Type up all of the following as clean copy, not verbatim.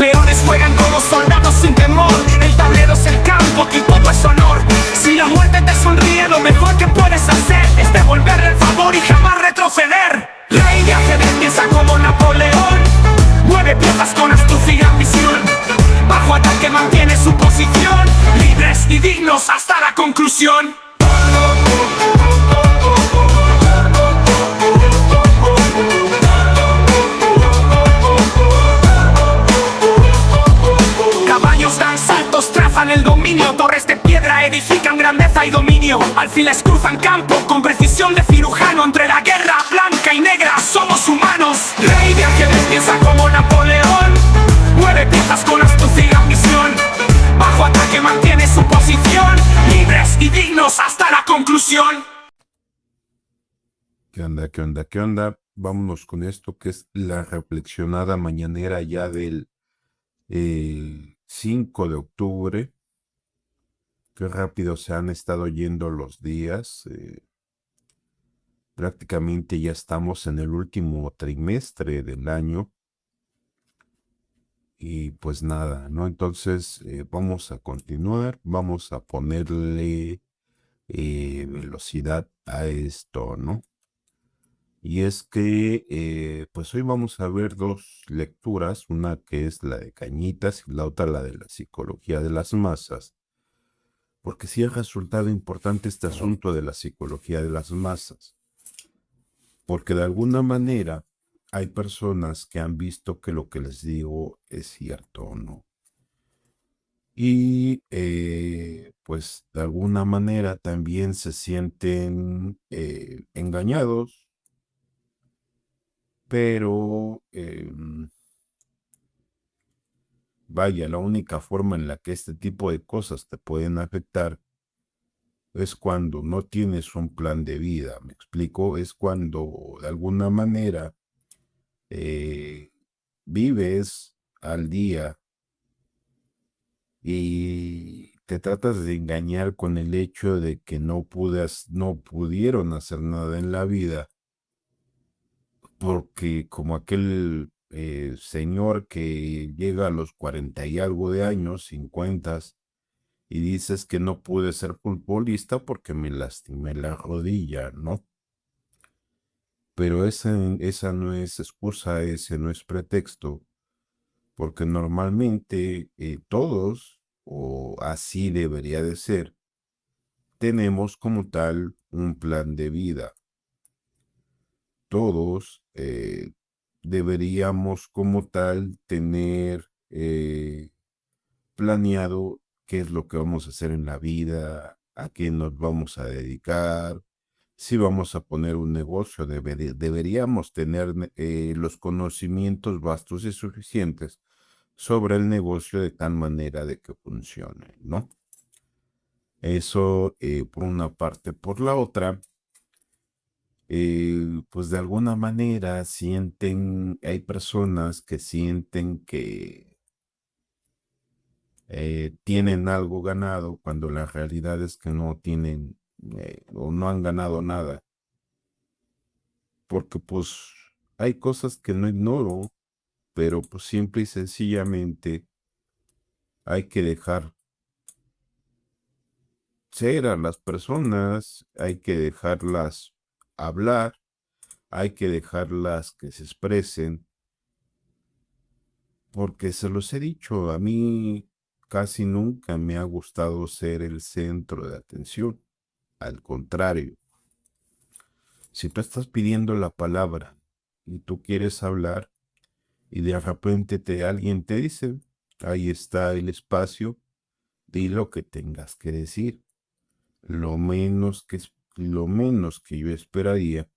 campeones juegan como soldados sin temor. El tablero es el campo y todo es honor. Si la muerte te sonríe, lo mejor que puedes hacer es devolverle el favor y jamás retroceder. Rey de ajedrez piensa como Napoleón, mueve piezas con astucia y ambición. Bajo ataque mantiene su posición, libres y dignos hasta la conclusión. Caballos dan saltos, trazan el dominio. Torres de piedra edifican grandeza y dominio. Alfiles cruzan campo con precisión de cirujano. Entre la guerra blanca y negra somos humanos. Rey de ajedrez piensa como Napoleón, mueve piezas con astucia y ambición. Bajo ataque mantiene su posición, libres y dignos hasta la conclusión. ¿Qué onda? ¿Qué onda? ¿Qué onda? Vámonos con esto que es la reflexionada mañanera ya del 5 de octubre. Qué rápido se han estado yendo los días. Prácticamente ya estamos en el último trimestre del año. Y pues nada, ¿no? Entonces vamos a continuar, vamos a ponerle velocidad a esto, ¿no? Y es que pues hoy vamos a ver dos lecturas, una que es la de Cañitas y la otra la de la psicología de las masas, porque sí ha resultado importante este asunto de la psicología de las masas, porque de alguna manera hay personas que han visto que lo que les digo es cierto o no. Y pues de alguna manera también se sienten engañados, pero vaya, la única forma en la que este tipo de cosas te pueden afectar es cuando no tienes un plan de vida, ¿me explico? Es cuando de alguna manera vives al día y te tratas de engañar con el hecho de que no pudieron hacer nada en la vida, porque como aquel señor que llega a los 40 y algo de años, 50, y dices que no pude ser futbolista porque me lastimé la rodilla, ¿no? Pero esa no es excusa, ese no es pretexto, porque normalmente todos, o así debería de ser, tenemos como tal un plan de vida. Todos deberíamos como tal tener planeado qué es lo que vamos a hacer en la vida, a qué nos vamos a dedicar, si vamos a poner un negocio, deberíamos tener los conocimientos vastos y suficientes sobre el negocio de tal manera de que funcione, ¿no? Eso por una parte. Por la otra, pues de alguna manera hay personas que sienten que tienen algo ganado cuando la realidad es que no tienen o no han ganado nada. Porque pues hay cosas que no ignoro, pero pues simple y sencillamente hay que dejar ser a las personas, hay que dejarlas hablar, hay que dejarlas que se expresen, porque se los he dicho, a mí casi nunca me ha gustado ser el centro de atención. Al contrario, si tú estás pidiendo la palabra y tú quieres hablar y de repente alguien te dice, ahí está el espacio, di lo que tengas que decir. Lo menos que yo esperaría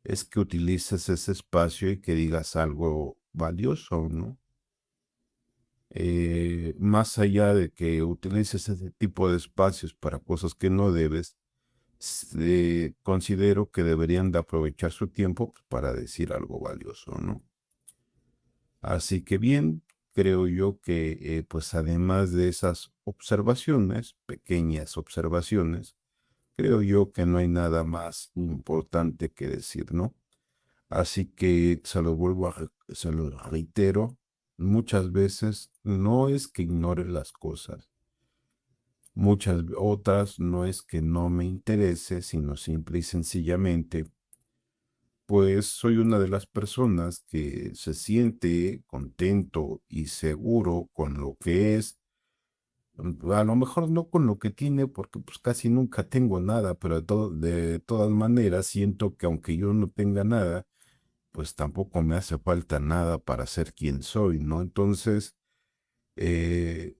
es que utilices ese espacio y que digas algo valioso, ¿no? Más allá de que utilices ese tipo de espacios para cosas que no debes, considero que deberían de aprovechar su tiempo para decir algo valioso, ¿no? Así que bien, creo yo que pues además de esas observaciones, pequeñas observaciones, creo yo que no hay nada más importante que decir, ¿no? Así que se lo reitero, muchas veces no es que ignore las cosas, muchas otras no es que no me interese, sino simple y sencillamente, pues soy una de las personas que se siente contento y seguro con lo que es. A lo mejor no con lo que tiene, porque pues casi nunca tengo nada, pero de todas maneras siento que aunque yo no tenga nada, pues tampoco me hace falta nada para ser quien soy, ¿no? Entonces, eh,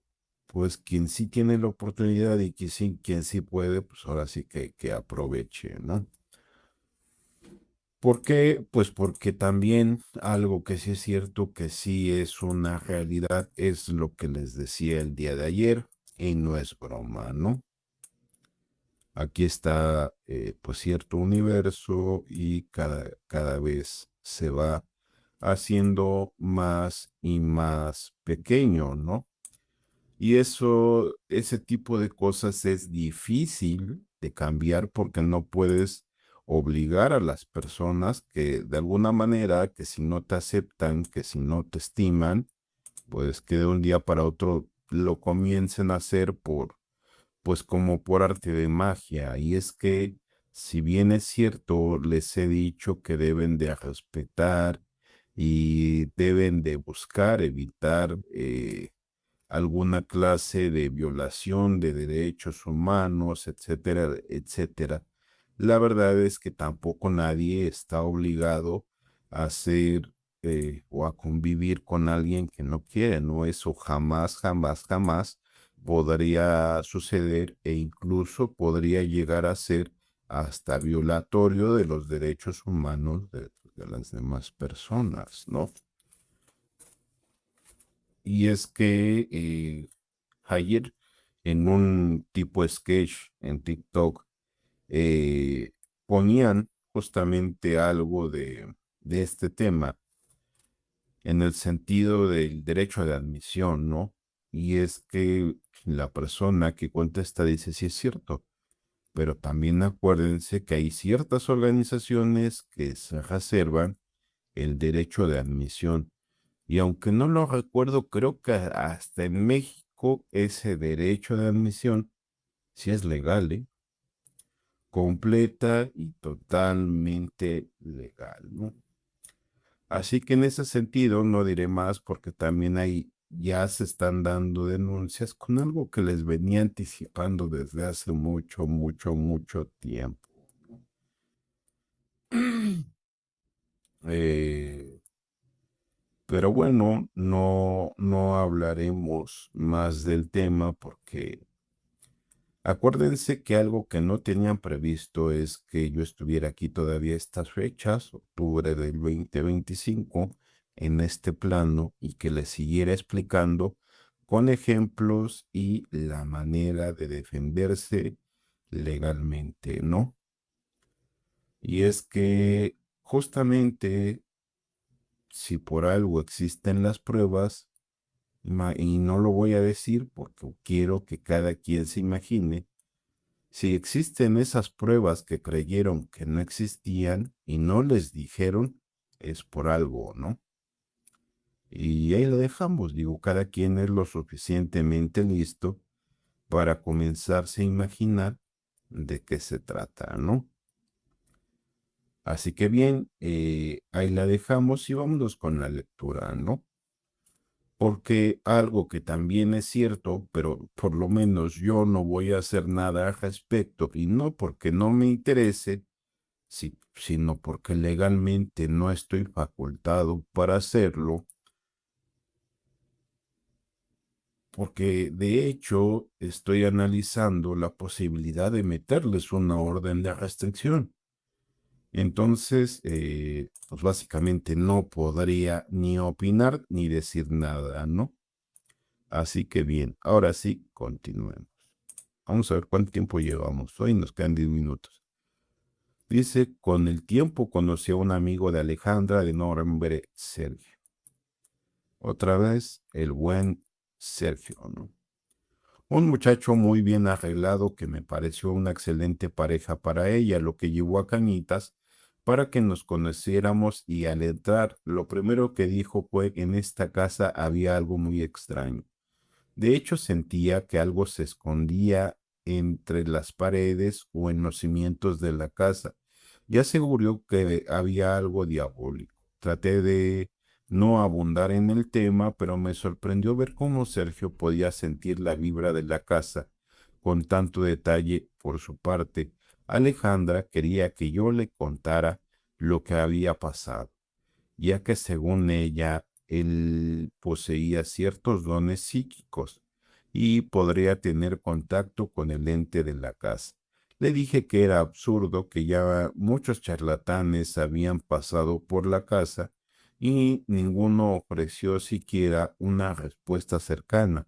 pues quien sí tiene la oportunidad y quien sí puede, pues ahora sí que aproveche, ¿no? ¿Por qué? Pues porque también algo que sí es cierto, que sí es una realidad, es lo que les decía el día de ayer, y no es broma, ¿no? Aquí está, pues cierto universo y cada vez se va haciendo más y más pequeño, ¿no? Y eso, ese tipo de cosas es difícil de cambiar porque no puedes obligar a las personas que de alguna manera, que si no te aceptan, que si no te estiman, pues que de un día para otro lo comiencen a hacer pues como por arte de magia. Y es que, si bien es cierto, les he dicho que deben de respetar y deben de buscar evitar alguna clase de violación de derechos humanos, etcétera, etcétera. La verdad es que tampoco nadie está obligado a hacer o a convivir con alguien que no quiere, ¿no? Eso jamás, jamás, jamás podría suceder e incluso podría llegar a ser hasta violatorio de los derechos humanos de las demás personas, ¿no? Y es que ayer en un tipo sketch en TikTok eh, ponían justamente algo de este tema en el sentido del derecho de admisión, ¿no? Y es que la persona que contesta dice, sí es cierto, pero también acuérdense que hay ciertas organizaciones que se reservan el derecho de admisión. Y aunque no lo recuerdo, creo que hasta en México ese derecho de admisión sí es legal, ¿eh? Completa y totalmente legal, ¿no? Así que en ese sentido no diré más porque también hay, ya se están dando denuncias con algo que les venía anticipando desde hace mucho, mucho, mucho tiempo. Eh, pero bueno, no hablaremos más del tema porque acuérdense que algo que no tenían previsto es que yo estuviera aquí todavía estas fechas, octubre del 2025, en este plano y que les siguiera explicando con ejemplos y la manera de defenderse legalmente, ¿no? Y es que justamente si por algo existen las pruebas, y no lo voy a decir porque quiero que cada quien se imagine, si existen esas pruebas que creyeron que no existían y no les dijeron, es por algo, ¿no? Y ahí lo dejamos, digo, cada quien es lo suficientemente listo para comenzarse a imaginar de qué se trata, ¿no? Así que bien, ahí la dejamos y vámonos con la lectura, ¿no? Porque algo que también es cierto, pero por lo menos yo no voy a hacer nada al respecto, y no porque no me interese, sino porque legalmente no estoy facultado para hacerlo, porque de hecho estoy analizando la posibilidad de meterles una orden de restricción. Entonces, pues básicamente no podría ni opinar ni decir nada, ¿no? Así que bien, ahora sí, continuemos. Vamos a ver cuánto tiempo llevamos. Hoy nos quedan 10 minutos. Dice, con el tiempo conocí a un amigo de Alejandra de nombre Sergio. Otra vez, el buen Sergio, ¿no? Un muchacho muy bien arreglado que me pareció una excelente pareja para ella, lo que llevó a Cañitas para que nos conociéramos y al entrar, lo primero que dijo fue que en esta casa había algo muy extraño. De hecho, sentía que algo se escondía entre las paredes o en los cimientos de la casa y aseguró que había algo diabólico. Traté de no abundar en el tema, pero me sorprendió ver cómo Sergio podía sentir la vibra de la casa con tanto detalle. Por su parte, Alejandra quería que yo le contara lo que había pasado, ya que según ella, él poseía ciertos dones psíquicos y podría tener contacto con el ente de la casa. Le dije que era absurdo, que ya muchos charlatanes habían pasado por la casa y ninguno ofreció siquiera una respuesta cercana,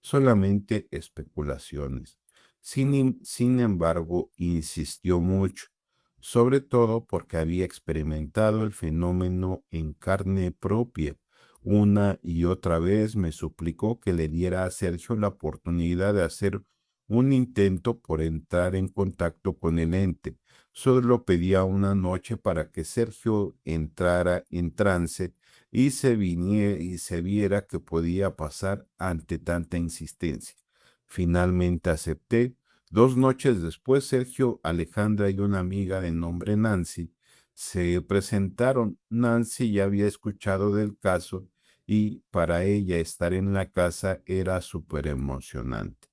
solamente especulaciones. Sin embargo, insistió mucho, sobre todo porque había experimentado el fenómeno en carne propia. Una y otra vez me suplicó que le diera a Sergio la oportunidad de hacer un intento por entrar en contacto con el ente. Solo pedía una noche para que Sergio entrara en trance y y se viera qué podía pasar ante tanta insistencia. Finalmente acepté. 2 noches después, Sergio, Alejandra y una amiga de nombre Nancy se presentaron. Nancy ya había escuchado del caso y para ella estar en la casa era súper emocionante.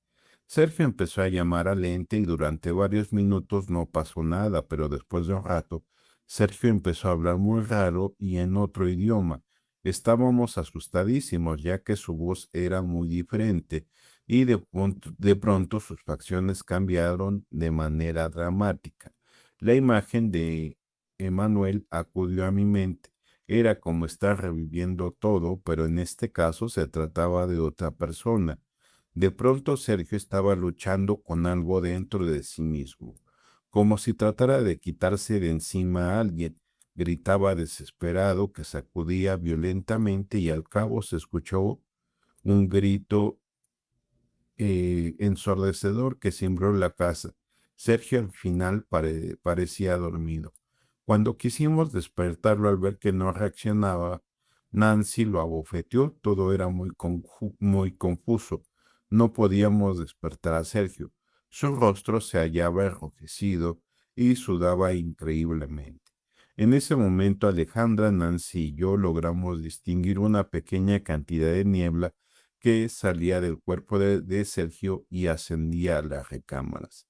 Sergio empezó a llamar al ente y durante varios minutos no pasó nada, pero después de un rato, Sergio empezó a hablar muy raro y en otro idioma. Estábamos asustadísimos ya que su voz era muy diferente y de pronto sus facciones cambiaron de manera dramática. La imagen de Emanuel acudió a mi mente. Era como estar reviviendo todo, pero en este caso se trataba de otra persona. De pronto Sergio estaba luchando con algo dentro de sí mismo, como si tratara de quitarse de encima a alguien. Gritaba desesperado, que sacudía violentamente y al cabo se escuchó un grito ensordecedor que cimbró la casa. Sergio al final parecía dormido. Cuando quisimos despertarlo al ver que no reaccionaba, Nancy lo abofeteó. Todo era muy confuso. No podíamos despertar a Sergio. Su rostro se hallaba enrojecido y sudaba increíblemente. En ese momento Alejandra, Nancy y yo logramos distinguir una pequeña cantidad de niebla que salía del cuerpo de Sergio y ascendía a las recámaras.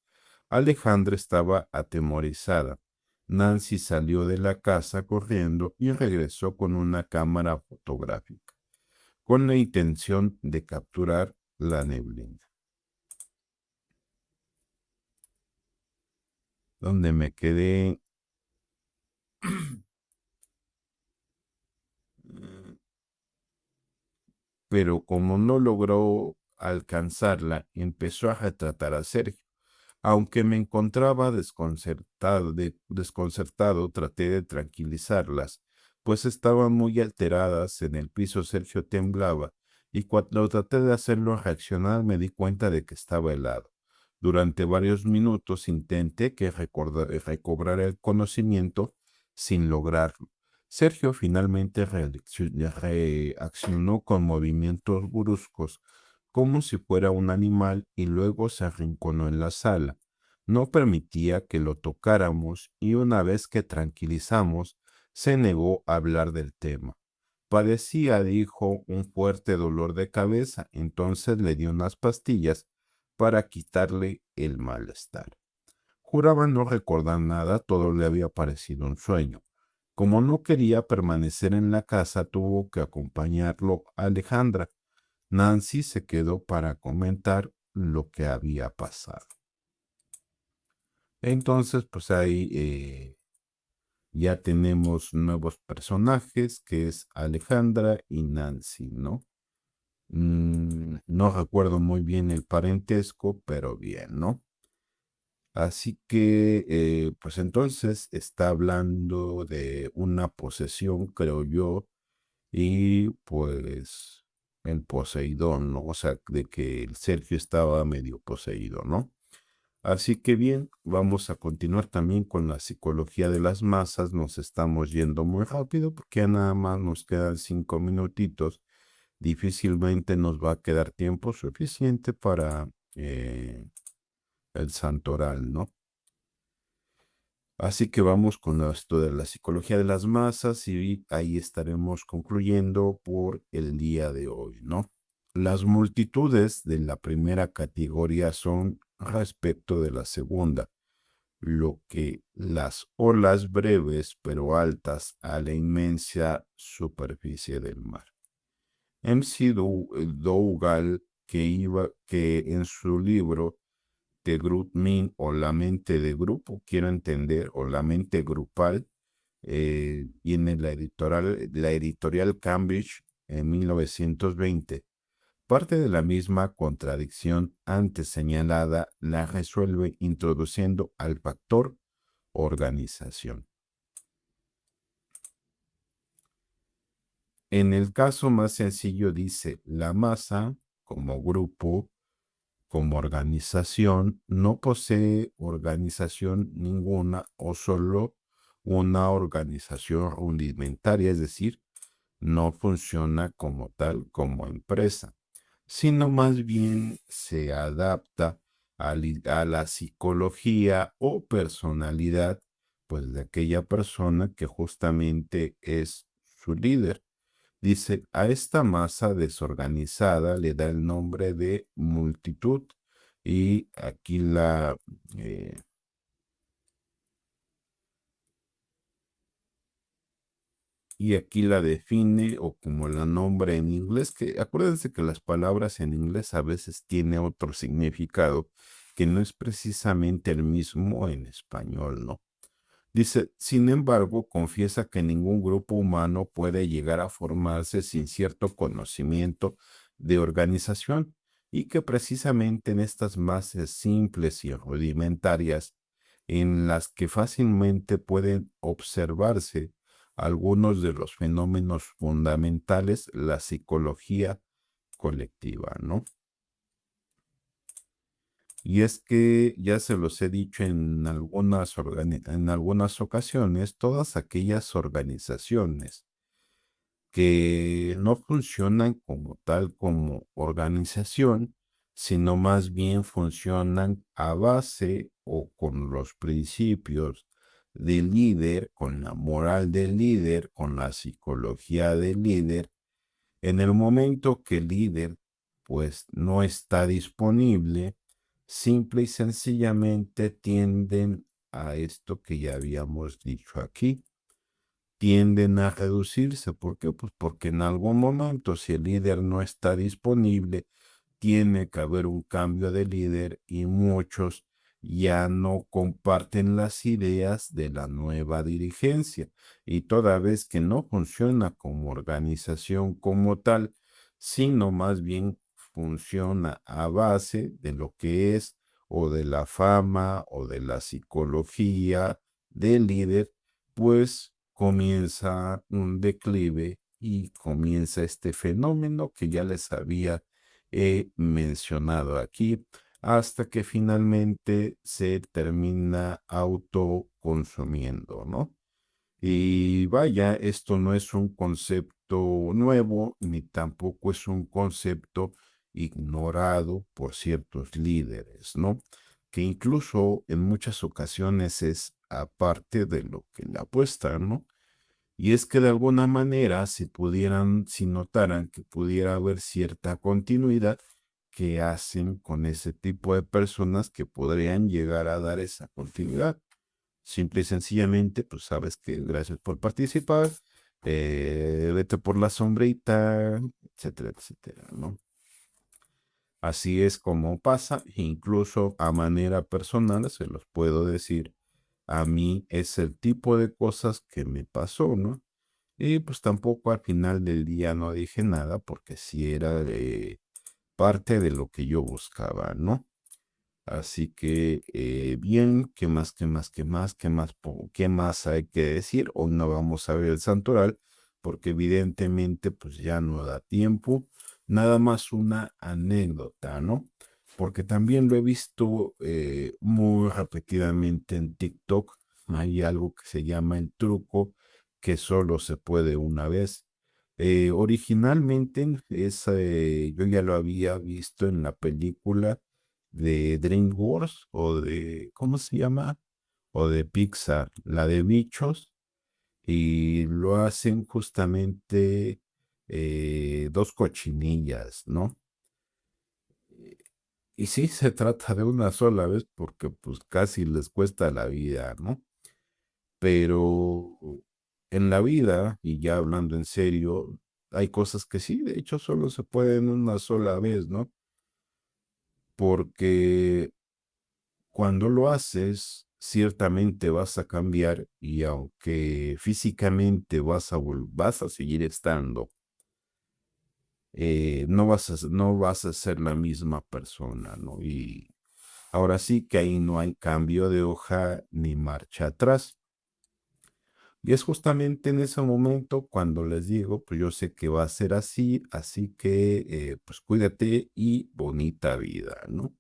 Alejandra estaba atemorizada. Nancy salió de la casa corriendo y regresó con una cámara fotográfica, con la intención de capturar la neblina. Donde me quedé, pero como no logró alcanzarla, empezó a retratar a Sergio. Aunque me encontraba desconcertado, traté de tranquilizarlas, pues estaban muy alteradas. En el piso Sergio temblaba, y cuando traté de hacerlo reaccionar me di cuenta de que estaba helado. Durante varios minutos intenté que recobrara el conocimiento sin lograrlo. Sergio finalmente reaccionó con movimientos bruscos, como si fuera un animal, y luego se arrinconó en la sala. No permitía que lo tocáramos y una vez que tranquilizamos, se negó a hablar del tema. Padecía, dijo, un fuerte dolor de cabeza, entonces le di unas pastillas para quitarle el malestar. Juraba no recordar nada, todo le había parecido un sueño. Como no quería permanecer en la casa, tuvo que acompañarlo a Alejandra. Nancy se quedó para comentar lo que había pasado. Entonces, pues ahí ya tenemos nuevos personajes, que es Alejandra y Nancy, ¿no? No recuerdo muy bien el parentesco, pero bien, ¿no? Así que, pues entonces está hablando de una posesión, creo yo, y pues el poseidón, ¿no? O sea, de que el Sergio estaba medio poseído, ¿no? Así que bien, vamos a continuar también con la psicología de las masas. Nos estamos yendo muy rápido porque ya nada más nos quedan 5 minutitos. Difícilmente nos va a quedar tiempo suficiente para el santoral, ¿no? Así que vamos con esto de la psicología de las masas y ahí estaremos concluyendo por el día de hoy, ¿no? Las multitudes de la primera categoría son respecto de la segunda, lo que las olas breves pero altas a la inmensa superficie del mar. Dougal, que en su libro The Group Mean o la mente de grupo, quiero entender, o la mente grupal, y en la editorial Cambridge en 1920. Parte de la misma contradicción antes señalada la resuelve introduciendo al factor organización. En el caso más sencillo dice, la masa como grupo, como organización, no posee organización ninguna o solo una organización rudimentaria, es decir, no funciona como tal, como empresa, sino más bien se adapta a la psicología o personalidad, pues de aquella persona que justamente es su líder. Dice, a esta masa desorganizada le da el nombre de multitud y eh, aquí la define o como la nombra en inglés, que acuérdense que las palabras en inglés a veces tiene otro significado que no es precisamente el mismo en español, ¿no? Dice, sin embargo, confiesa que ningún grupo humano puede llegar a formarse sin cierto conocimiento de organización y que precisamente en estas masas simples y rudimentarias, en las que fácilmente pueden observarse algunos de los fenómenos fundamentales, la psicología colectiva, ¿no? Y es que ya se los he dicho en en algunas ocasiones, todas aquellas organizaciones que no funcionan como tal como organización, sino más bien funcionan a base o con los principios del líder, con la moral del líder, con la psicología del líder. En el momento que el líder pues no está disponible, simple y sencillamente tienden a esto que ya habíamos dicho aquí, tienden a reducirse. ¿Por qué? Pues porque en algún momento, si el líder no está disponible, tiene que haber un cambio de líder y muchos ya no comparten las ideas de la nueva dirigencia. Y toda vez que no funciona como organización como tal, sino más bien funciona a base de lo que es o de la fama o de la psicología del líder, pues comienza un declive y comienza este fenómeno que ya les había he mencionado aquí, hasta que finalmente se termina autoconsumiendo, ¿no? Y vaya, esto no es un concepto nuevo, ni tampoco es un concepto ignorado por ciertos líderes, ¿no? Que incluso en muchas ocasiones es aparte de lo que le apuestan, ¿no? Y es que de alguna manera, si notaran que pudiera haber cierta continuidad, que hacen con ese tipo de personas que podrían llegar a dar esa continuidad. Simple y sencillamente, pues sabes que gracias por participar, vete por la sombrita, etcétera, etcétera, ¿no? Así es como pasa, incluso a manera personal, se los puedo decir, a mí es el tipo de cosas que me pasó, ¿no? Y pues tampoco al final del día no dije nada porque sí era parte de lo que yo buscaba, ¿no? Así que bien, ¿qué más, qué más, qué más, qué más, qué más hay que decir? Hoy no vamos a ver el santoral porque evidentemente pues ya no da tiempo. Nada más una anécdota, ¿no? porque también lo he visto muy repetidamente en TikTok. Hay algo que se llama el truco, que solo se puede una vez. Originalmente yo ya lo había visto en la película de DreamWorks o de, ¿cómo se llama? O de Pixar, la de Bichos, y lo hacen justamente dos cochinillas, ¿no? Y sí se trata de una sola vez porque pues casi les cuesta la vida, ¿no? Pero en la vida, y ya hablando en serio, hay cosas que sí, de hecho solo se pueden una sola vez, ¿no? Porque cuando lo haces, ciertamente vas a cambiar y aunque físicamente vas a seguir estando, no vas a ser la misma persona, ¿no? Y ahora sí que ahí no hay cambio de hoja ni marcha atrás. Y es justamente en ese momento cuando les digo, pues yo sé que va a ser así, así que pues cuídate y bonita vida, ¿no?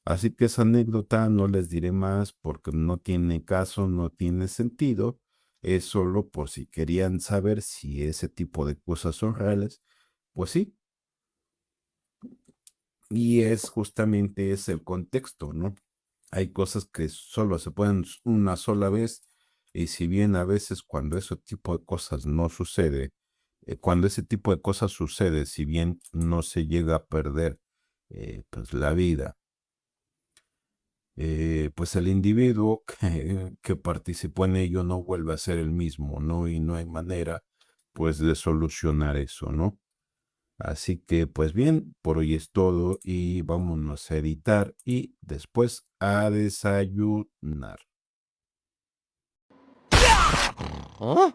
Así que esa anécdota no les diré más porque no tiene caso, no tiene sentido. Es solo por si querían saber si ese tipo de cosas son reales. Pues sí, y es justamente ese el contexto, ¿no? Hay cosas que solo se pueden una sola vez y si bien a veces cuando ese tipo de cosas no sucede, cuando ese tipo de cosas sucede, si bien no se llega a perder pues la vida, pues el individuo que participó en ello no vuelve a ser el mismo, ¿no? Y no hay manera pues de solucionar eso, ¿no? Así que, pues bien, por hoy es todo y vámonos a editar y después a desayunar. ¡A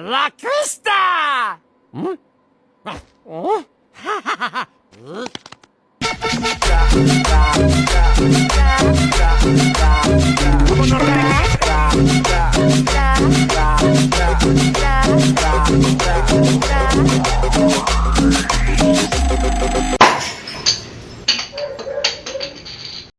la cresta! Vámonos,